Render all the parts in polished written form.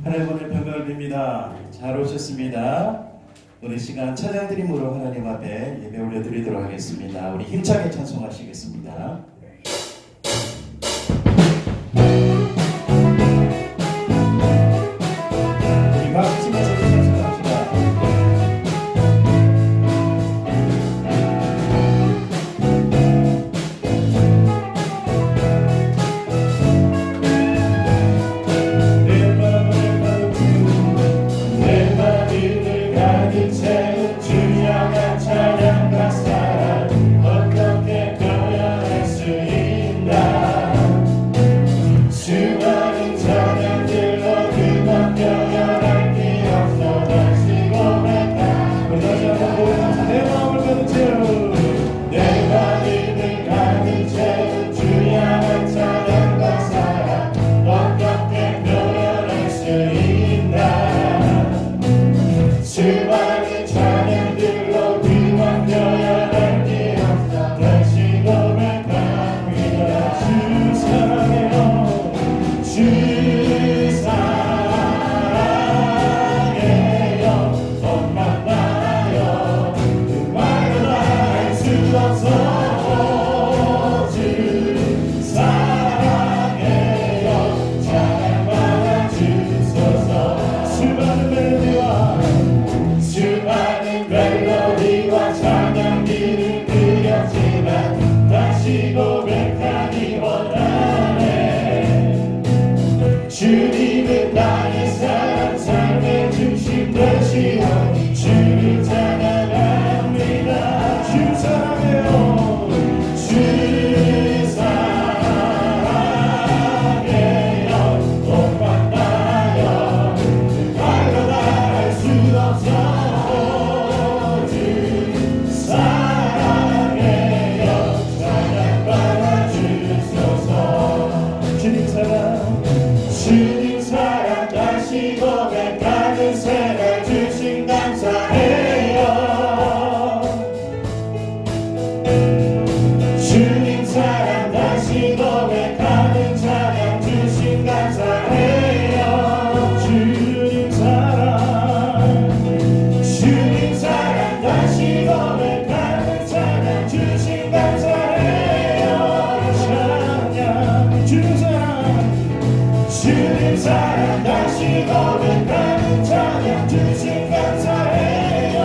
하나님의 평강을 빕니다. 잘 오셨습니다. 우리 시간 찬양 드림으로 하나님 앞에 예배 올려드리도록 하겠습니다. 우리 힘차게 찬송하시겠습니다. 우리 박수 치면서 찬송합시다. 주님은 나의 사랑 삶의 중심 되시오. 주를 찬양합니다. 주 사랑해요. 주 사랑해요. 못 만나요. 말로 다할 수 없어. 주 사랑해요. 찬양 받아주소서. 주님 사랑 주님 사랑 다시 고백하는 새날 주신 감사해요. 주님 사랑 다시 고백하는 찬양 주신 감사해요. 주님 사랑 다시 고백하는 찬양 주신 감사해요. 찬양 주 사랑 주님 사랑 다시 고백하는 찬양 주신 감사해요.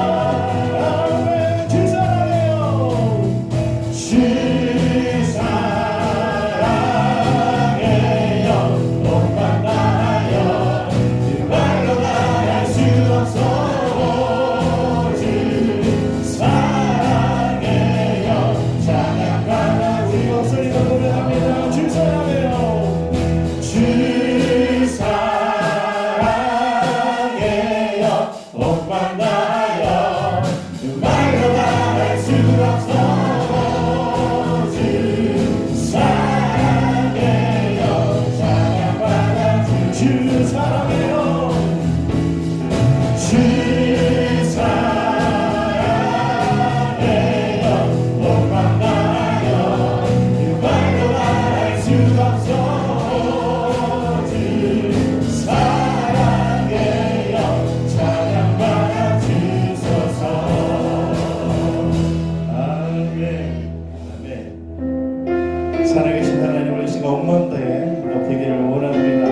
아멘. 주 사랑해요. 주 사랑해요. 못 만나요. 그 말로 말할 수 없어. 주 사랑해요. 찬양 받아주 목소리로 노래합니다. 주 사랑해요. 주 사랑해요. 못 만나요. 그 말로 말할 수 없어. 주 사랑해요. 찬양 받아주 주 사랑해요. 주 사랑해요. 못 만나요. 그 말로 말할 수 없어. 사랑해요. 찬양 받아주소서. 아멘. 아멘. 살아계신 하나님을 이 시간 온만대에 높이기를 원합니다.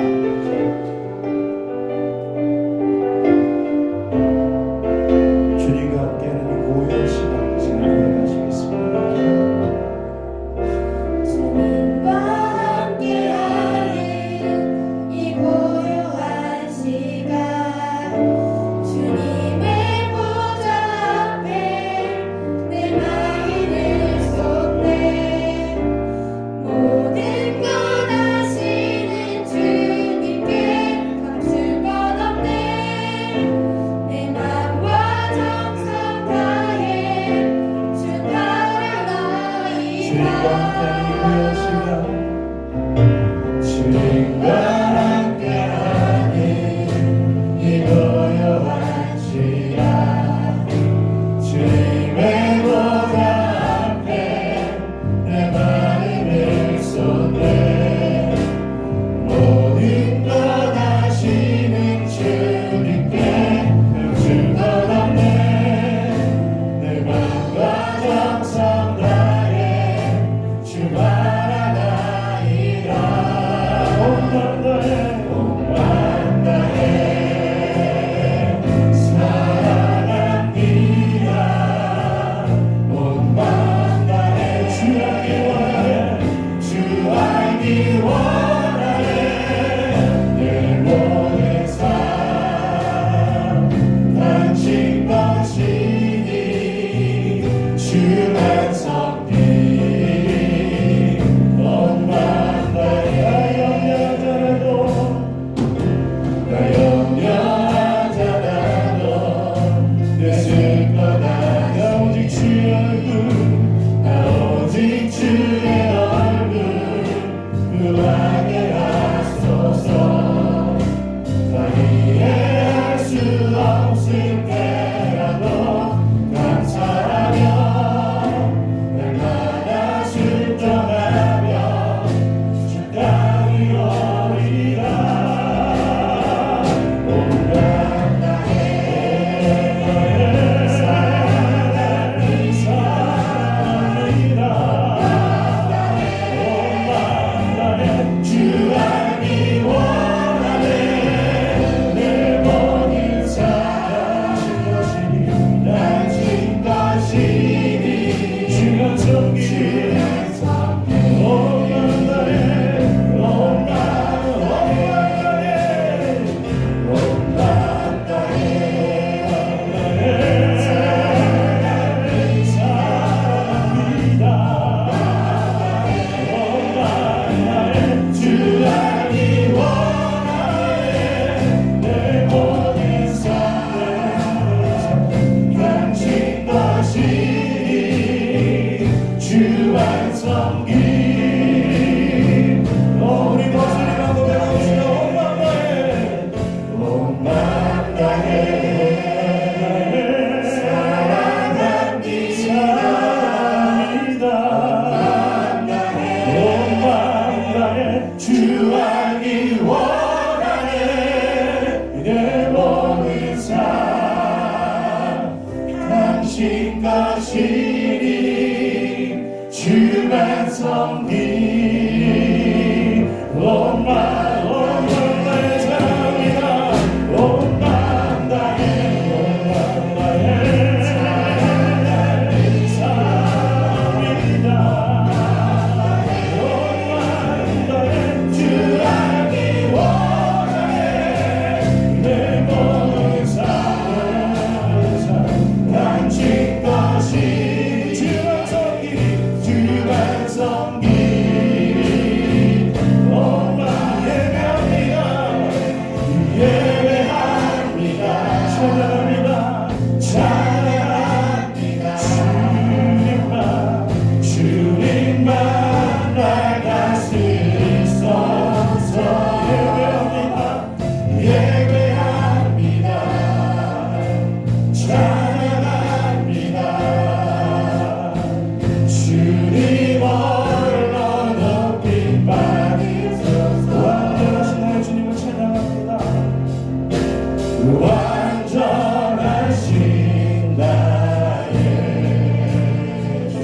신이 주만 섬기 온 마음 나의 사랑이다 온 마음 나의 사랑이다 온 마음 나의 주 알기 원해 내 모든 삶을 간직 것이 주만 섬기 엄마 예배합니다 찬양합니다 주님만 나가 쓰소서 예배합니다 찬양합니다 주님 홀로 높임 받으소서 완전하신 나의 주님을 찬양합니다 완전하신 나의 주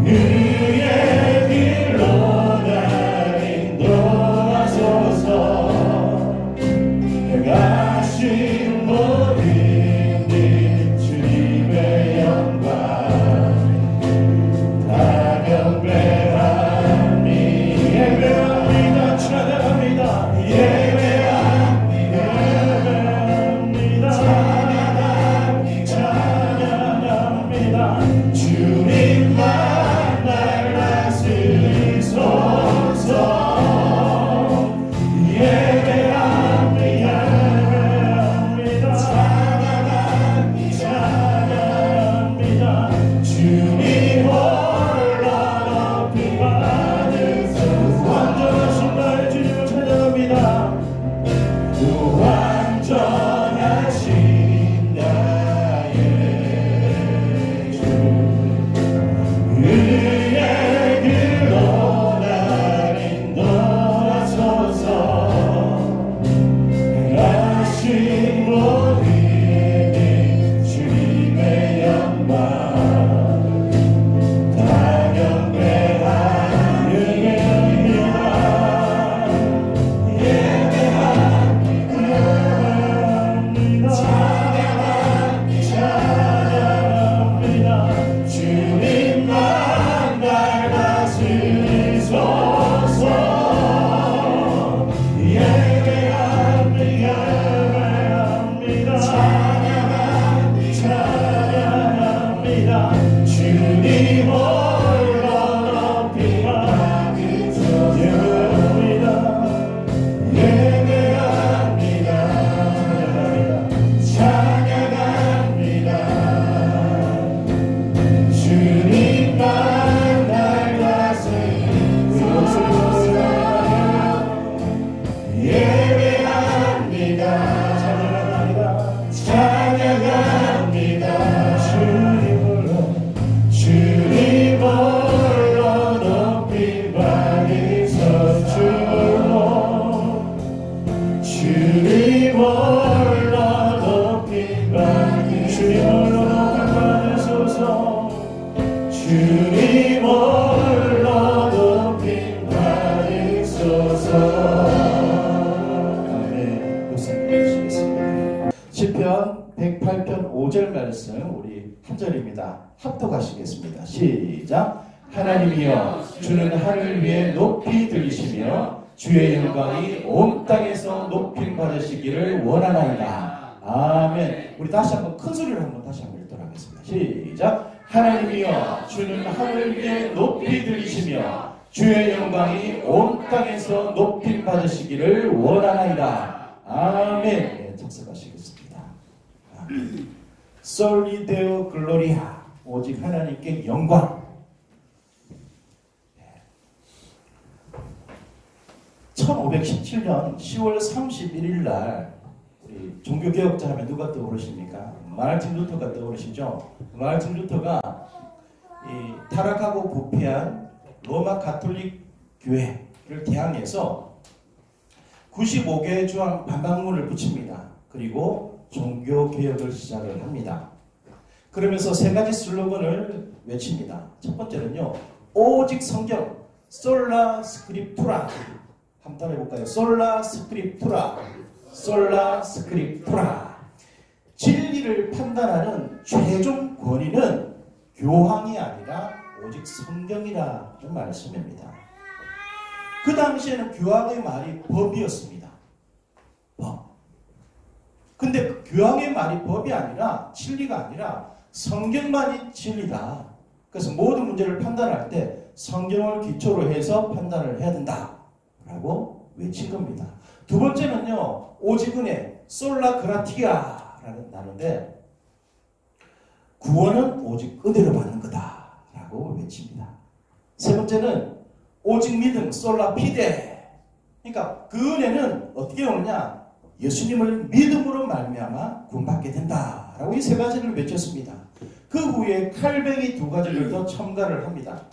그의 길로 날 인도하소서 가신 모든 일 주님의 영광 다 경배하니 예배합니다 찬양합니다 예배합니다 찬양합니다 주님만 날 다스리소서 예배합니다 찬양합니다 주님 홀로 높임 받으소서 완전하신 나의 주님을 찬양합니다 완전하신 나의 주 그의 길로 날 인도하소서 가신 모든 일 주님의 영광 다 경배하니 찬양합니다 주님만 날 다스리소서 예배합니다 찬양합니다 주님 홀로 높임 받으소서 예배합니다 찬양합니다 주님만 날 다스리소서 예배합니다 찬양합니다 주님 홀로 높임 받으소서 주님 홀로 높임 받으소서 주님 홀로 높임 받으소서 아멘. 교수님이시겠습니다. 시편 108편 5절 말씀 우리 한 절입니다. 합독하시겠습니다. 시작. 하나님이여 주는 하늘 위에 높이 들리시며 주의 영광이 온 땅에서 높임 받으시기를 원하나이다. 아멘. 우리 다시 한번 큰 소리로 다시 한번 읽도록 하겠습니다. 시작. 하나님이여 주는 하늘 위에 높이 들리시며 주의 영광이 온 땅에서 높임 받으시기를 원하나이다. 아멘. 네, 작성하시겠습니다. 아멘. 솔리 데오 글로리아 오직 하나님께 영광. 1517년 10월 31일 날 우리 종교개혁자 하면 누가 떠오르십니까? 마르틴 루터가 떠오르시죠? 마르틴 루터가 이 타락하고 부패한 로마 가톨릭 교회를 대항해서 95개의 주황 반박문을 붙입니다. 그리고 종교개혁을 시작을 합니다. 그러면서 세 가지 슬로건을 외칩니다. 첫 번째는요. 오직 성경, 솔라 스크립투라. 한번 해볼까요? 솔라 스크립투라. 솔라 스크립투라. 진리를 판단하는 최종 권위는 교황이 아니라 오직 성경이라는 말씀입니다. 그 당시에는 교황의 말이 법이었습니다. 법. 근데 그 교황의 말이 법이 아니라 진리가 아니라 성경만이 진리다. 그래서 모든 문제를 판단할 때 성경을 기초로 해서 판단을 해야 된다라고 외친 겁니다. 두 번째는요. 오직 은혜, 솔라 그라티아라는 나는데 구원은 오직 은혜로 받는 거다라고 외칩니다. 세 번째는 오직 믿음, 솔라 피데. 그러니까 그 은혜는 어떻게 오느냐? 예수님을 믿음으로 말미암아 구원받게 된다라고 이 세 가지를 외쳤습니다. 그 후에 칼뱅이 두 가지를 더 첨가를 합니다.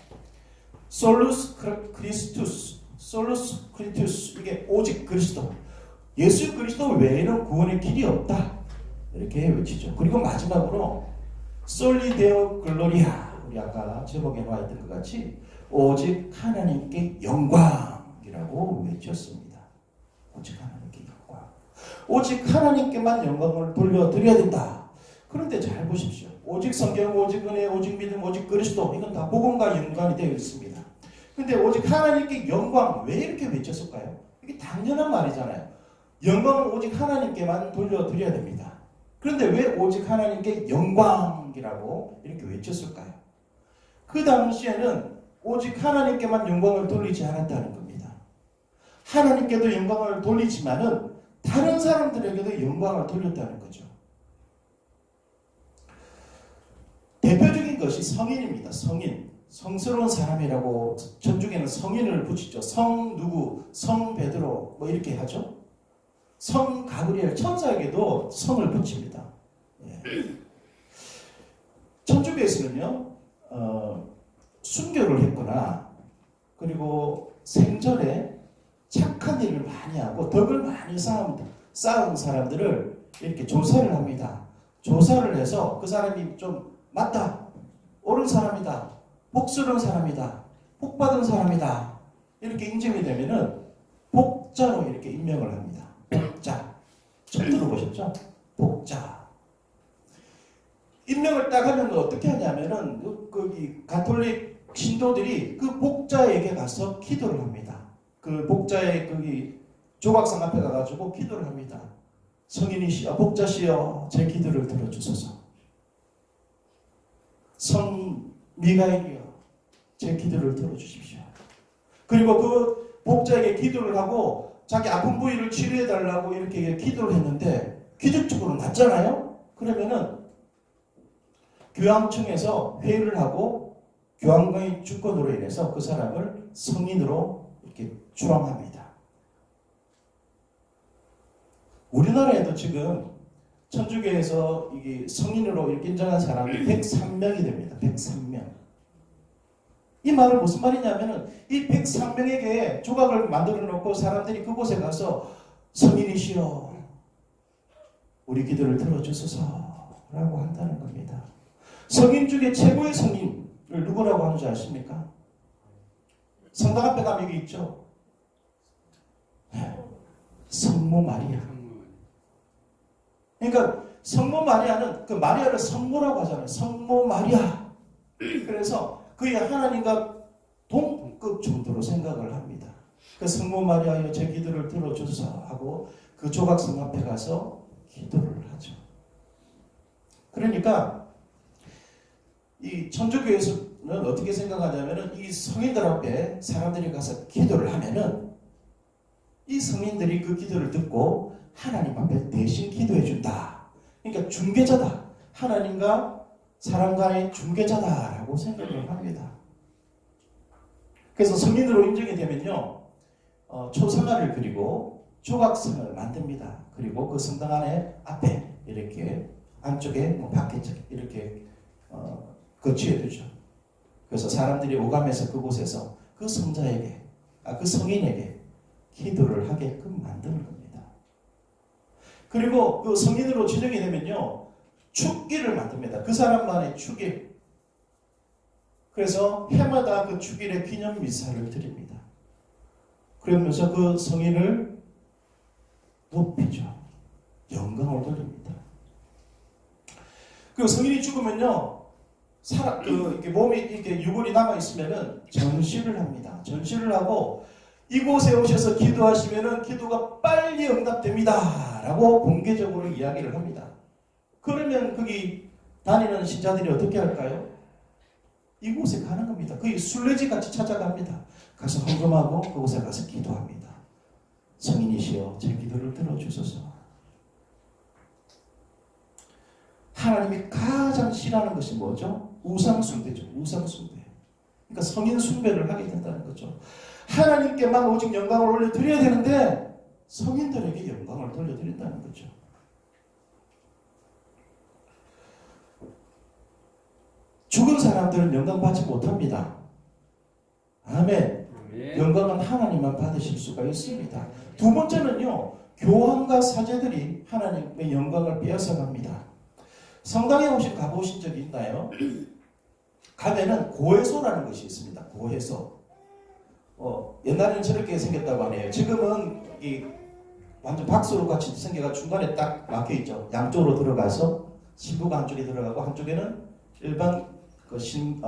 솔루스 크리스투스, 솔루스 크리스투스, 이게 오직 그리스도. 예수 그리스도 외에는 구원의 길이 없다. 이렇게 외치죠. 그리고 마지막으로 솔리데오 글로리아. 우리 아까 제목에 나와 있던 것 같이 오직 하나님께 영광이라고 외쳤습니다. 오직 하나님께 영광. 오직 하나님께만 영광을 돌려드려야 된다. 그런데 잘 보십시오. 오직 성경, 오직 은혜, 오직 믿음, 오직 그리스도, 이건 다 복음과 연관이 되어 있습니다. 근데 오직 하나님께 영광, 왜 이렇게 외쳤을까요? 이게 당연한 말이잖아요. 영광은 오직 하나님께만 돌려드려야 됩니다. 그런데 왜 오직 하나님께 영광이라고 이렇게 외쳤을까요? 그 당시에는 오직 하나님께만 영광을 돌리지 않았다는 겁니다. 하나님께도 영광을 돌리지만은 다른 사람들에게도 영광을 돌렸다는 거죠. 대표적인 것이 성인입니다. 성인. 성스러운 사람이라고 전중에는 성인을 붙이죠. 성 누구, 성 베드로 뭐 이렇게 하죠. 성 가브리엘 천사에게도 성을 붙입니다. 예. 천주교에서는요. 순교를 했거나 그리고 생전에 착한 일을 많이 하고 덕을 많이 쌓은 사람들을 이렇게 조사를 합니다. 조사를 해서 그 사람이 좀 맞다, 옳은 사람이다, 복스러운 사람이다, 복받은 사람이다 이렇게 인정이 되면은 복자로 이렇게 임명을 합니다. 복자. 처음 들어보셨죠? 복자. 임명을 딱 하면 어떻게 하냐면은 거기 가톨릭 신도들이 그 복자에게 가서 기도를 합니다. 그 복자의 거기 조각상 앞에 가가지고 기도를 합니다. 성인이시여, 복자시여, 제 기도를 들어주소서. 성 미가엘이여, 제 기도를 들어주십시오. 그리고 그 복자에게 기도를 하고 자기 아픈 부위를 치료해달라고 이렇게 기도를 했는데 기적적으로 낫잖아요? 그러면은 교황청에서 회의를 하고 교황의 주권으로 인해서 그 사람을 성인으로 이렇게 추앙합니다. 우리나라에도 지금 천주교에서 이게 성인으로 이렇게 인정한 사람이 103명이 됩니다. 103명. 이 말은 무슨 말이냐면은 이 103명에게 조각을 만들어 놓고 사람들이 그곳에 가서 성인이시여, 우리 기도를 들어주소서 라고 한다는 겁니다. 성인 중에 최고의 성인을 누구라고 하는지 아십니까? 성당 앞에 가면 여기 있죠. 성모 마리아. 그러니까 성모 마리아는 그 마리아를 성모라고 하잖아요. 성모 마리아. 그래서 그의 하나님과 동급 정도로 생각을 합니다. 그 성모 마리아여, 제 기도를 들어주소서 하고 그 조각성 앞에 가서 기도를 하죠. 그러니까 이 천주교에서는 어떻게 생각하냐면은 이 성인들 앞에 사람들이 가서 기도를 하면은 이 성인들이 그 기도를 듣고 하나님 앞에 대신 기도해 준다. 그러니까 중개자다. 하나님과 사람과의 중개자다라고 생각을 합니다. 그래서 성인으로 인정이 되면요, 초상화를 그리고 조각성을 만듭니다. 그리고 그 성당 안에 앞에 이렇게 안쪽에 뭐 밖에 이렇게 거치해 두죠. 그래서 사람들이 오감해서 그곳에서 그 성자에게, 그 성인에게 기도를 하게끔 만드는 겁니다. 그리고 그 성인으로 지정이 되면요, 축일을 만듭니다. 그 사람만의 축일. 그래서 해마다 그 축일의 기념 미사를 드립니다. 그러면서 그 성인을 높이죠. 영광을 돌립니다. 그리고 성인이 죽으면요, 이렇게 몸이 이렇게 유골이 남아 있으면은 전시를 합니다. 전시를 하고 이곳에 오셔서 기도하시면은 기도가 빨리 응답됩니다. 라고 공개적으로 이야기를 합니다. 그러면 거기 다니는 신자들이 어떻게 할까요? 이곳에 가는 겁니다. 거기 순례지 같이 찾아갑니다. 가서 헌금하고 그곳에 가서 기도합니다. 성인이시여 제 기도를 들어주소서. 하나님이 가장 싫어하는 것이 뭐죠? 우상숭배죠. 우상숭배. 그러니까 성인 숭배를 하게 된다는 거죠. 하나님께만 오직 영광을 올려드려야 되는데 성인들에게 영광을 돌려드린다는 거죠. 죽은 사람들은 영광 받지 못합니다. 아멘. 영광은 하나님만 받으실 수가 있습니다. 두 번째는요, 교황과 사제들이 하나님의 영광을 빼앗아갑니다. 성당에 혹시 가보신 적이 있나요? 가면은 고해소라는 것이 있습니다. 고해소. 옛날에는 저렇게 생겼다고 하네요. 지금은 이 완전 박스로 같이 생겨가 중간에 딱 막혀 있죠. 양쪽으로 들어가서 신부가 한쪽에 들어가고 한쪽에는 일반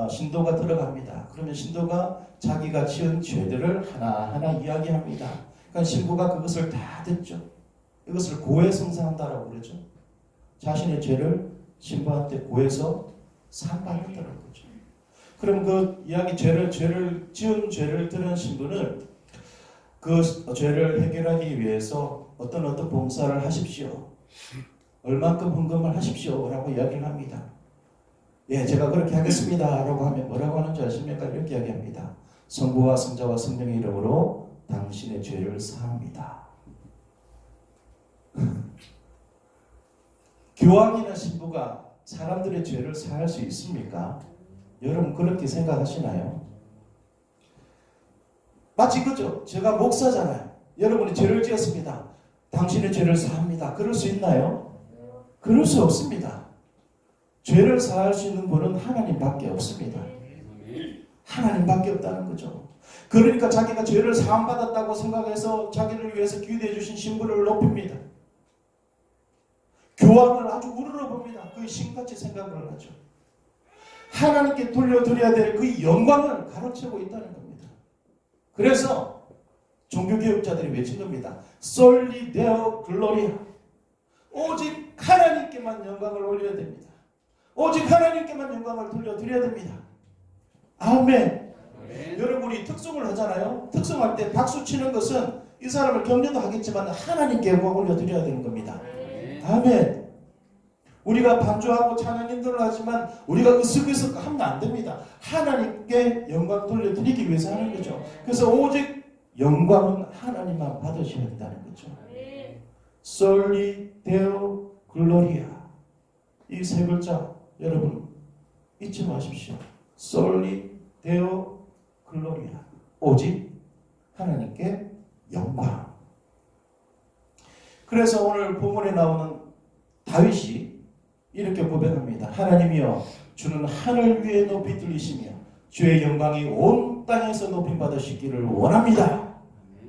신도가 들어갑니다. 그러면 신도가 자기가 지은 죄들을 하나하나 이야기합니다. 그러니까 신부가 그것을 다 듣죠. 이것을 고해성사한다라고 그러죠. 자신의 죄를 신부한테 고해서 사함받는다는 거죠. 그럼 그 이야기 지은 죄를 들은 신부는 그 죄를 해결하기 위해서 어떤 봉사를 하십시오. 얼만큼 헌금을 하십시오. 라고 이야기를 합니다. 예, 제가 그렇게 하겠습니다. 라고 하면 뭐라고 하는지 아십니까? 이렇게 이야기합니다. 성부와 성자와 성령의 이름으로 당신의 죄를 사합니다. 교황이나 신부가 사람들의 죄를 사할 수 있습니까? 여러분 그렇게 생각하시나요? 마치 그죠? 제가 목사잖아요. 여러분이 죄를 지었습니다. 당신의 죄를 사합니다. 그럴 수 있나요? 그럴 수 없습니다. 죄를 사할 수 있는 분은 하나님밖에 없습니다. 하나님밖에 없다는 거죠. 그러니까 자기가 죄를 사함받았다고 생각해서 자기를 위해서 기도해 주신 신부를 높입니다. 교황을 아주 우러러 봅니다. 그 신같이 생각을 하죠. 하나님께 돌려드려야 될 그 영광을 가로채고 있다는 겁니다. 그래서 종교개혁자들이 외친 겁니다. Soli Deo Gloria. 오직 하나님께만 영광을 올려야 됩니다. 오직 하나님께만 영광을 돌려드려야 됩니다. 아멘. 여러분이 특송을 하잖아요. 특송할 때 박수 치는 것은 이 사람을 격려도 하겠지만 하나님께 영광 올려드려야 되는 겁니다. 아멘. 우리가 반주하고 찬양 인도를 하지만 우리가 으쓱으쓱 하면 안 됩니다. 하나님께 영광 돌려드리기 위해서 하는 거죠. 그래서 오직 영광은 하나님만 받으셔야 된다는 거죠. Soli Deo Gloria. 이 세 글자 여러분 잊지 마십시오. Soli Deo Gloria. 오직 하나님께 영광. 그래서 오늘 본문에 나오는 다윗이 이렇게 고백합니다. 하나님이여 주는 하늘 위에 높이 들리시며 주의 영광이 온 땅에서 높임 받으시기를 원합니다.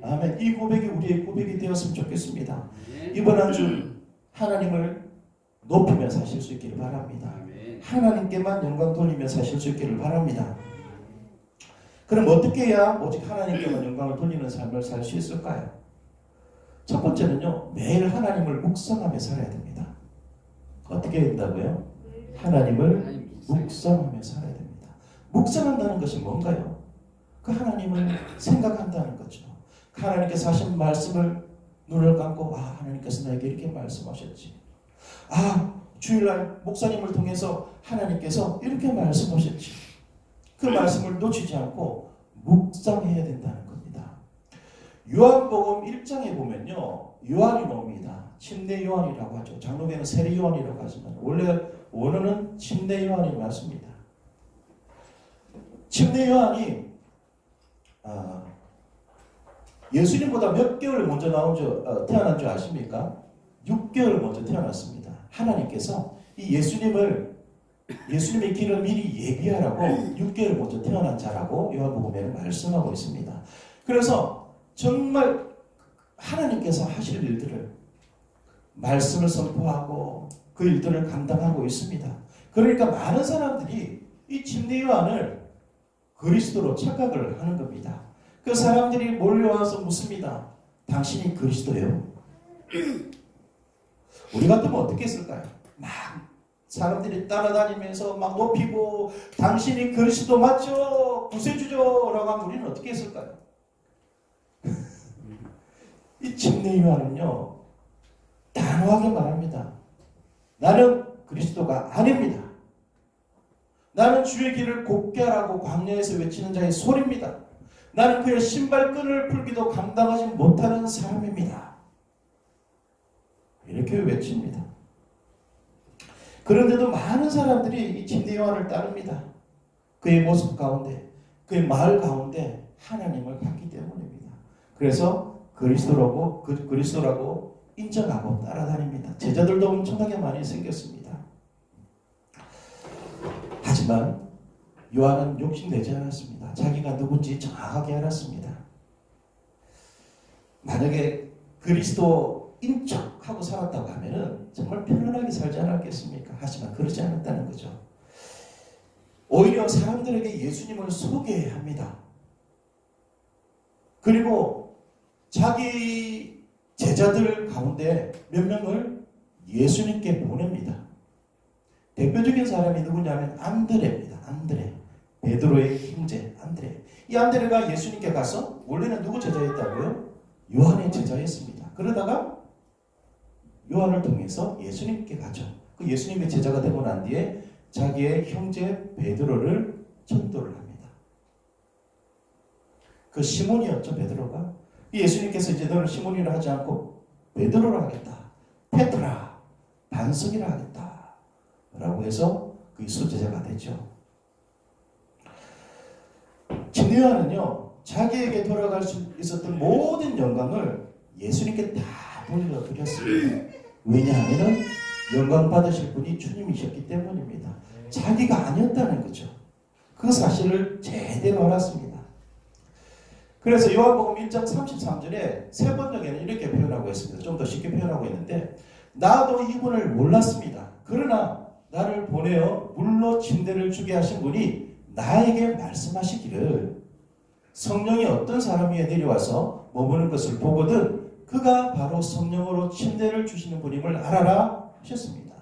아멘. 이 고백이 우리의 고백이 되었으면 좋겠습니다. 이번 한 주 하나님을 높이며 사실 수 있기를 바랍니다. 하나님께만 영광 돌리며 사실 수 있기를 바랍니다. 그럼 어떻게 해야 오직 하나님께만 영광을 돌리는 삶을 살 수 있을까요? 첫 번째는요, 매일 하나님을 묵상하며 살아야 됩니다. 어떻게 해야 된다고요? 하나님을 묵상하며 살아야 됩니다. 묵상한다는 것이 뭔가요? 그 하나님을 생각한다는 거죠. 하나님께서 하신 말씀을 눈을 감고 하나님께서 나에게 이렇게 말씀하셨지. 주일날 목사님을 통해서 하나님께서 이렇게 말씀하셨지. 그 말씀을 놓치지 않고 묵상해야 된다는 겁니다. 요한복음 1장에 보면요, 요한이 나옵니다. 침례 요한이라고 하죠. 장로교는 세례 요한이라고 하지만 원래 원어는 침례 요한이 맞습니다. 침례 요한이 예수님보다 몇 개월 먼저 태어난 줄 아십니까? 6개월 먼저 태어났습니다. 하나님께서 이 예수님의 길을 미리 예비하라고 6개월 먼저 태어난 자라고 요한복음에는 말씀하고 있습니다. 그래서 정말 하나님께서 하실 일들을 말씀을 선포하고 그 일들을 감당하고 있습니다. 그러니까 많은 사람들이 이 침례 요한을 그리스도로 착각을 하는 겁니다. 그 사람들이 몰려와서 묻습니다. 당신이 그리스도예요? 우리 같으면 어떻게 했을까요? 막 사람들이 따라다니면서 막 높이고 당신이 그리스도 맞죠? 구세주죠? 라고 하면 우리는 어떻게 했을까요? 이 침례 요한은요 단호하게 말합니다. 나는 그리스도가 아닙니다. 나는 주의 길을 곱게 하라고 광야에서 외치는 자의 소리입니다. 나는 그의 신발끈을 풀기도 감당하지 못하는 사람입니다. 이렇게 외칩니다. 그런데도 많은 사람들이 이 침례 요한을 따릅니다. 그의 모습 가운데, 그의 말 가운데 하나님을 봤기 때문입니다. 그래서 그리스도라고 인정하고 따라다닙니다. 제자들도 엄청나게 많이 생겼습니다. 하지만 요한은 욕심내지 않았습니다. 자기가 누군지 정확하게 알았습니다. 만약에 그리스도인 척하고 살았다고 하면은 정말 편안하게 살지 않았겠습니까? 하지만 그러지 않았다는 거죠. 오히려 사람들에게 예수님을 소개해야 합니다. 그리고 자기 제자들 가운데 몇 명을 예수님께 보냅니다. 대표적인 사람이 누구냐면 안드레입니다. 안드레. 베드로의 형제 안드레. 이 안드레가 예수님께 가서 원래는 누구 제자였다고요? 요한의 제자였습니다. 그러다가 요한을 통해서 예수님께 가죠. 그 예수님의 제자가 되고 난 뒤에 자기의 형제 베드로를 전도를 합니다. 그 시몬이었죠, 베드로가. 예수님께서 이제 너를 시몬이라 하지 않고 베드로라 하겠다. 페트라, 반석이라 하겠다. 라고 해서 그 수제자가 됐죠. 침례 요한은요, 자기에게 돌아갈 수 있었던 모든 영광을 예수님께 다 돌려드렸습니다. 왜냐하면 영광 받으실 분이 주님이셨기 때문입니다. 자기가 아니었다는 거죠. 그 사실을 제대로 알았습니다. 그래서 요한복음 1장 33절에 세 번역에는 이렇게 표현하고 있습니다. 좀 더 쉽게 표현하고 있는데, 나도 이분을 몰랐습니다. 그러나 나를 보내어 물로 침례를 주게 하신 분이 나에게 말씀하시기를 성령이 어떤 사람 위에 내려와서 머무는 것을 보거든 그가 바로 성령으로 침례를 주시는 분임을 알아라 하셨습니다.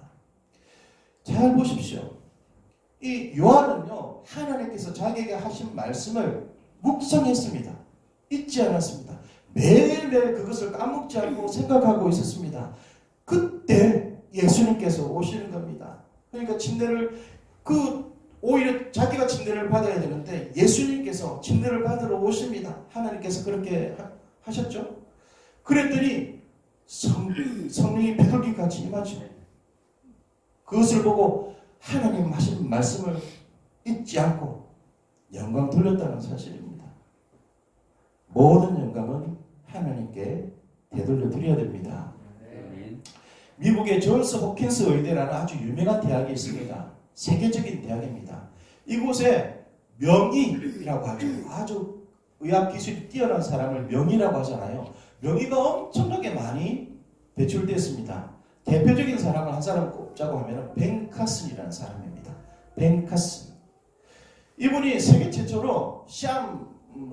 잘 보십시오. 이 요한은요, 하나님께서 자기에게 하신 말씀을 묵상했습니다. 잊지 않았습니다. 매일매일 그것을 까먹지 않고 생각하고 있었습니다. 그때 예수님께서 오시는 겁니다. 그러니까 침례를 오히려 자기가 침례를 받아야 되는데 예수님께서 침례를 받으러 오십니다. 하나님께서 그렇게 하셨죠. 그랬더니 성령이 비둘기같이 임하죠. 그것을 보고 하나님 하신 말씀을 잊지 않고 영광 돌렸다는 사실입니다. 모든 영광은 하나님께 되돌려 드려야 됩니다. 미국의 존스 호킨스 의대라는 아주 유명한 대학이 있습니다. 세계적인 대학입니다. 이곳에 명의라고 하죠. 아주 의학 기술이 뛰어난 사람을 명의라고 하잖아요. 명의가 엄청나게 많이 배출됐습니다. 대표적인 사람을 한 사람 꼽자고 하면 벤 카슨이라는 사람입니다. 벤 카슨. 이분이 세계 최초로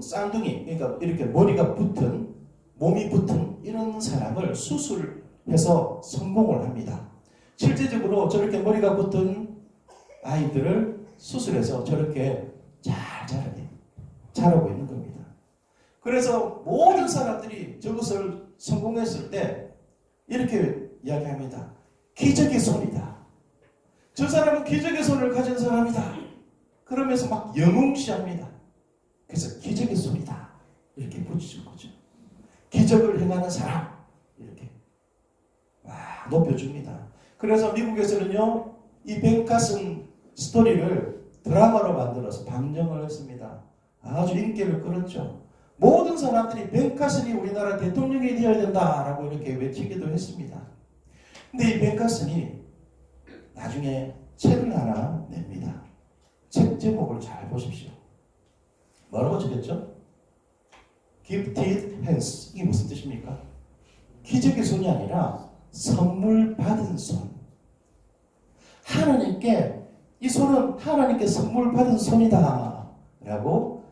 쌍둥이, 그러니까 이렇게 머리가 붙은, 몸이 붙은 이런 사람을 수술해서 성공을 합니다. 실제적으로 저렇게 머리가 붙은 아이들을 수술해서 저렇게 잘 자라고 있는 겁니다. 그래서 모든 사람들이 저것을 성공했을 때 이렇게 이야기합니다. 기적의 손이다. 저 사람은 기적의 손을 가진 사람이다. 그러면서 막 영웅시합니다. 그래서 기적의 손이다. 이렇게 붙이는 거죠. 기적을 행하는 사람. 이렇게 높여줍니다. 그래서 미국에서는요, 이 벤 카슨 스토리를 드라마로 만들어서 방영을 했습니다. 아주 인기를 끌었죠. 모든 사람들이 벤 카슨이 우리나라 대통령이 되어야 된다라고 이렇게 외치기도 했습니다. 근데 이 벤 카슨이 나중에 책을 하나 냅니다. 책 제목을 잘 보십시오. 뭐라고 적혔죠? Gifted hands. 이게 무슨 뜻입니까? 기적의 손이 아니라 선물 받은 손. 하나님께 이 손은 하나님께 선물 받은 손이다 라고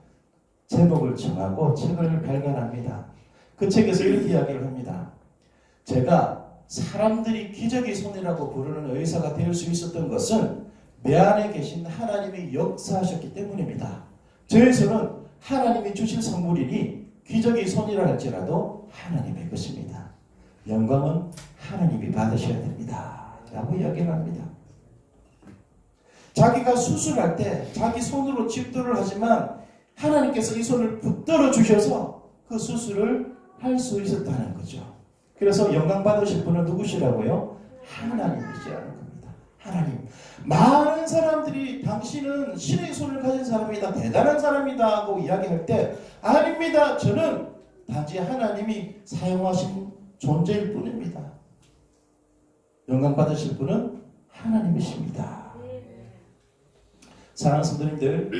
제목을 정하고 책을 발간합니다. 그 책에서 이렇게 이야기를 합니다. 제가 사람들이 기적의 손이라고 부르는 의사가 될 수 있었던 것은 내 안에 계신 하나님이 역사하셨기 때문입니다. 저의 손은 하나님이 주신 선물이니 기적의 손이라 할지라도 하나님의 것입니다. 영광은 하나님이 받으셔야 됩니다 라고 이야기를 합니다. 자기가 수술할 때 자기 손으로 집도를 하지만 하나님께서 이 손을 붙들어 주셔서 그 수술을 할 수 있었다는 거죠. 그래서 영광 받으실 분은 누구시라고요? 하나님이시라는 겁니다. 하나님. 많은 사람들이 당신은 신의 손을 가진 사람이다, 대단한 사람이다 하고 이야기할 때 아닙니다. 저는 단지 하나님이 사용하신 존재일 뿐입니다. 영광 받으실 분은 하나님이십니다. 사랑하는 성도님들,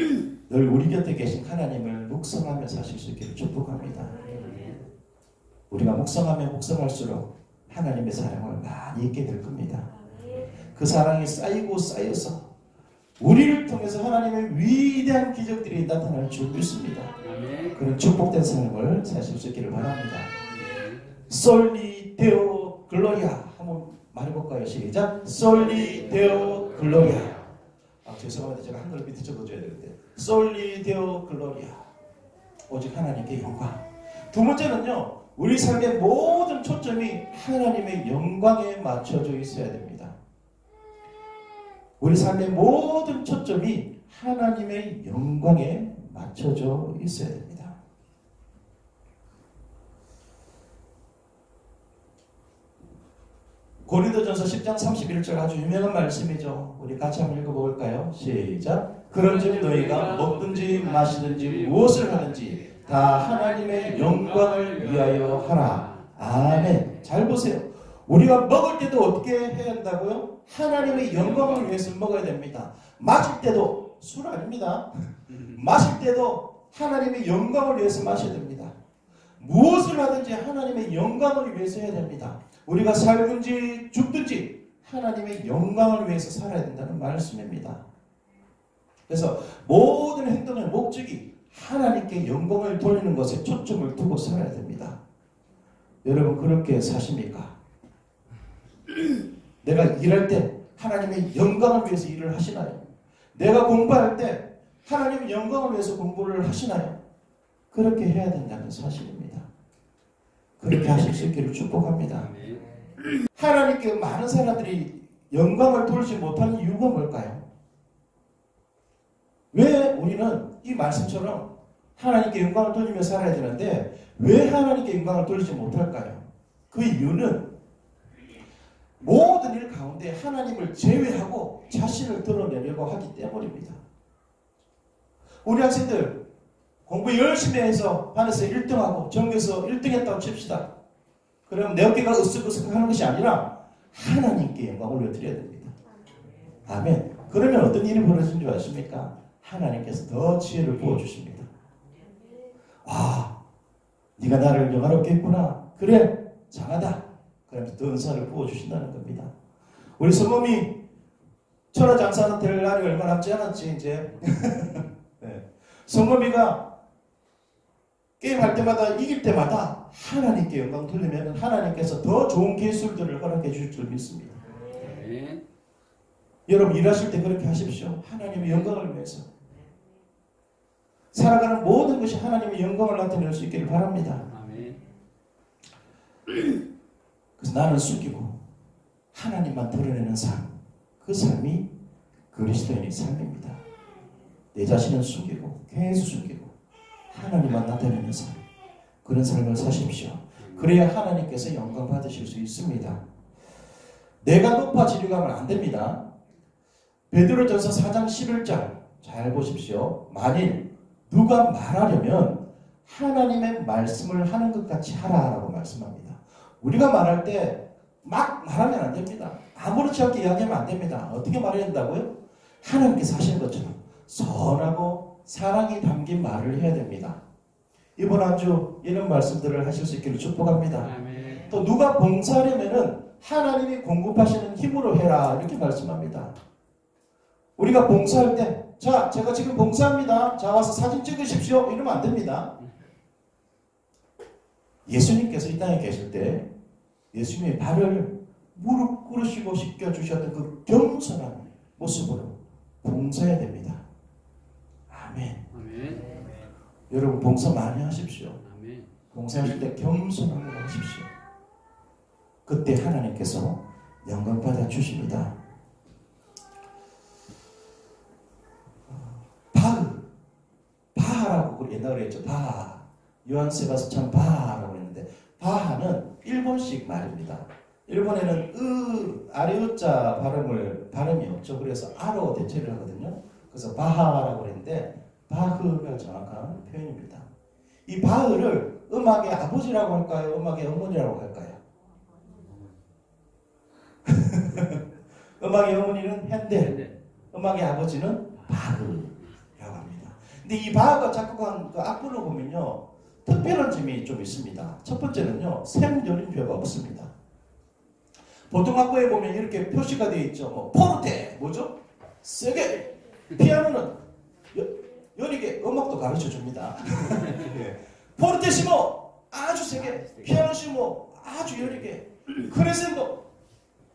늘 우리 곁에 계신 하나님을 묵상하며 사실 수 있기를 축복합니다. 우리가 묵상하면 묵상할수록 하나님의 사랑을 많이 잊게 될 겁니다. 그 사랑이 쌓이고 쌓여서 우리를 통해서 하나님의 위대한 기적들이 나타날 줄 믿습니다. 그런 축복된 삶을 사실 수 있기를 바랍니다. 솔리 데오 글로리아 한번 말해볼까요? 시작. 솔리 데오 글로리아. 죄송합니다. 제가 한글 밑에 적어줘야 되는데 솔리 데오 글로리아. 오직 하나님께 영광. 두 번째는요. 우리 삶의 모든 초점이 하나님의 영광에 맞춰져 있어야 됩니다. 우리 삶의 모든 초점이 하나님의 영광에 맞춰져 있어야 됩니다. 고린도전서 10장 31절 아주 유명한 말씀이죠. 우리 같이 한번 읽어볼까요? 시작. 그런즉 너희가 먹든지 마시든지 무엇을 하든지 다 하나님의 영광을 위하여 하라. 아멘. 잘 보세요. 우리가 먹을 때도 어떻게 해야 한다고요? 하나님의 영광을 위해서 먹어야 됩니다. 마실 때도 술 아닙니다. 마실 때도 하나님의 영광을 위해서 마셔야 됩니다. 무엇을 하든지 하나님의 영광을 위해서 해야 됩니다. 우리가 살든지 죽든지 하나님의 영광을 위해서 살아야 된다는 말씀입니다. 그래서 모든 행동의 목적이 하나님께 영광을 돌리는 것에 초점을 두고 살아야 됩니다. 여러분 그렇게 사십니까? 내가 일할 때 하나님의 영광을 위해서 일을 하시나요? 내가 공부할 때 하나님의 영광을 위해서 공부를 하시나요? 그렇게 해야 된다는 사실입니다. 그렇게 하실 수 있기를 축복합니다. 하나님께 많은 사람들이 영광을 돌리지 못하는 이유가 뭘까요? 왜 우리는 이 말씀처럼 하나님께 영광을 돌리며 살아야 되는데 왜 하나님께 영광을 돌리지 못할까요? 그 이유는 모든 일 가운데 하나님을 제외하고 자신을 드러내려고 하기 때문입니다. 우리 학생들 공부 열심히 해서 반에서 1등하고 전교에서 1등했다고 칩시다. 그럼 내 어깨가 으쓱으쓱하는 것이 아니라 하나님께 영광을 올려드려야 됩니다. 아멘. 그러면 어떤 일이 벌어지는 줄 아십니까? 하나님께서 더 지혜를 부어주십니다. 아, 네가 나를 영화롭게 했구나. 그래, 장하다. 그러면서 더 은사를 부어주신다는 겁니다. 우리 성범이 천하장사는 될 날이 얼마 남지 않았지 이제. 네. 성범이가 게임할 때마다 이길 때마다 하나님께 영광 돌리면 하나님께서 더 좋은 기술들을 허락해 주실 줄 믿습니다. 네. 여러분 일하실 때 그렇게 하십시오. 하나님의 영광을 위해서. 살아가는 모든 것이 하나님의 영광을 나타낼 수 있기를 바랍니다. 아멘. 그래서 나는 숨기고 하나님만 드러내는 삶, 그 삶이 그리스도인의 삶입니다. 내 자신은 숨기고 계속 숨기고 하나님만 나타내는 삶, 그런 삶을 사십시오. 그래야 하나님께서 영광 받으실 수 있습니다. 내가 높아지려고 하면 안 됩니다. 베드로전서 4장 11절 잘 보십시오. 만일 누가 말하려면 하나님의 말씀을 하는 것 같이 하라라고 말씀합니다. 우리가 말할 때 막 말하면 안 됩니다. 아무렇지 않게 이야기하면 안 됩니다. 어떻게 말해야 된다고요? 하나님께서 하시는 것처럼 선하고 사랑이 담긴 말을 해야 됩니다. 이번 한 주 이런 말씀들을 하실 수 있기를 축복합니다. 아멘. 또 누가 봉사하려면은 하나님이 공급하시는 힘으로 해라 이렇게 말씀합니다. 우리가 봉사할 때 자, 제가 지금 봉사합니다. 자, 와서 사진 찍으십시오. 이러면 안 됩니다. 예수님께서 이 땅에 계실 때 예수님의 발을 무릎 꿇으시고 씻겨주셨던 그 겸손한 모습으로 봉사해야 됩니다. 아멘. 아멘. 여러분 봉사 많이 하십시오. 아멘. 봉사하실 때 겸손함으로 하십시오. 그때 하나님께서 영광 받아 주십니다. 바하라고 옛날에 했죠. 바하. 요한 세바스찬 바하라고 했는데 바하는 일본식 말입니다. 일본에는 아래 으자 발음이 없죠. 그래서 아로 대체를 하거든요. 그래서 바하라고 했는데 바흐가 정확한 표현입니다. 이 바흐를 음악의 아버지라고 할까요? 음악의 어머니라고 할까요? 음악의 어머니는 핸델, 음악의 아버지는 바흐라고 합니다. 근데 이 바흐가 작곡한 그 악보를 보면요, 특별한 점이 좀 있습니다. 첫 번째는요, 샘여림표가 없습니다. 보통 악보에 보면 이렇게 표시가 되어 있죠. 뭐 포르테, 뭐죠? 세게. 피아노는 여리게 음악도 가르쳐 줍니다. 포르테시모 아주 세게, 피아노시모 아주 여리게, 크레센도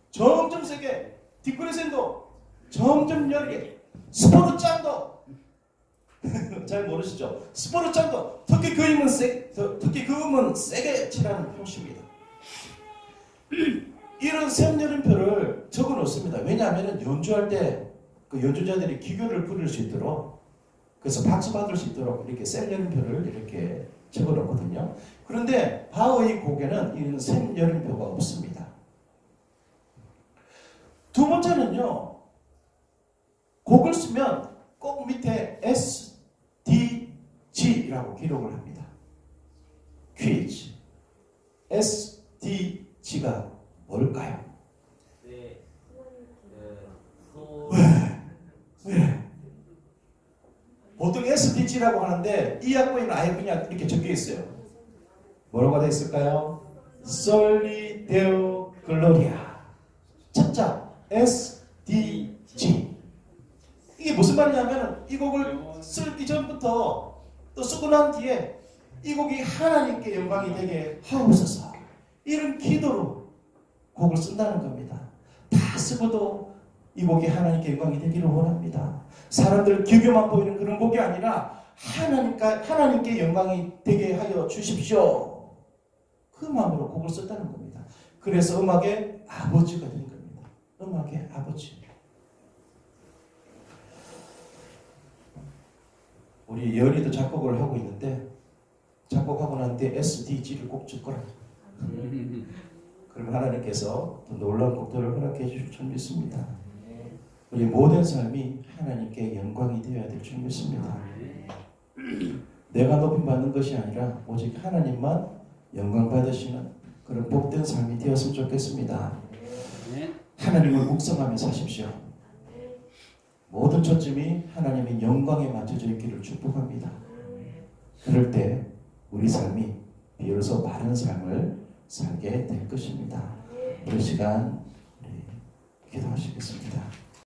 점점 세게, 디크레센도 점점 여리게, 스포르짠도 잘 모르시죠? 스포르짠도 특히 그 음은 세게 치라는 표시입니다. 이런 샘여림표를 적어 놓습니다. 왜냐하면 연주할 때 그 연주자들이 기교를 부릴 수 있도록, 그래서 박수 받을 수 있도록 이렇게 샘여림표를 이렇게 적어 놓거든요. 그런데 바흐의 곡에는 이런 샘여림표가 없습니다. 두 번째는요, 곡을 쓰면 꼭 밑에 SDG라고 기록을 합니다. 퀴즈. SDG가 뭘까요? 왜? 보통 SDG라고 하는데 이 악보에는 아예 그냥 이렇게 적혀 있어요. 뭐라고 되어 있을까요? Soli Deo Gloria. 첫자 SDG. 이게 무슨 말이냐면 이 곡을 쓰기 전부터 또 쓰고 난 뒤에 이 곡이 하나님께 영광이 되게 하옵소서, 이런 기도로 곡을 쓴다는 겁니다. 다 쓰고도 이 곡이 하나님께 영광이 되기를 원합니다. 사람들 기교만 보이는 그런 곡이 아니라 하나님께 영광이 되게 하여 주십시오, 그 마음으로 곡을 썼다는 겁니다. 그래서 음악의 아버지가 된 겁니다. 음악의 아버지. 우리 예언이도 작곡을 하고 있는데 작곡하고 난 뒤에 SDG를 꼭 적거라. 그럼 하나님께서 또 놀라운 곡들을 허락해 주실 줄 믿습니다. 우리 모든 삶이 하나님께 영광이 되어야 될 줄 믿습니다. 내가 높임 받는 것이 아니라 오직 하나님만 영광 받으시는 그런 복된 삶이 되었으면 좋겠습니다. 하나님을 묵상하며 사십시오. 모든 초점이 하나님의 영광에 맞춰져 있기를 축복합니다. 그럴 때 우리 삶이 비로소 바른 삶을 살게 될 것입니다. 우리 시간 기도하시겠습니다.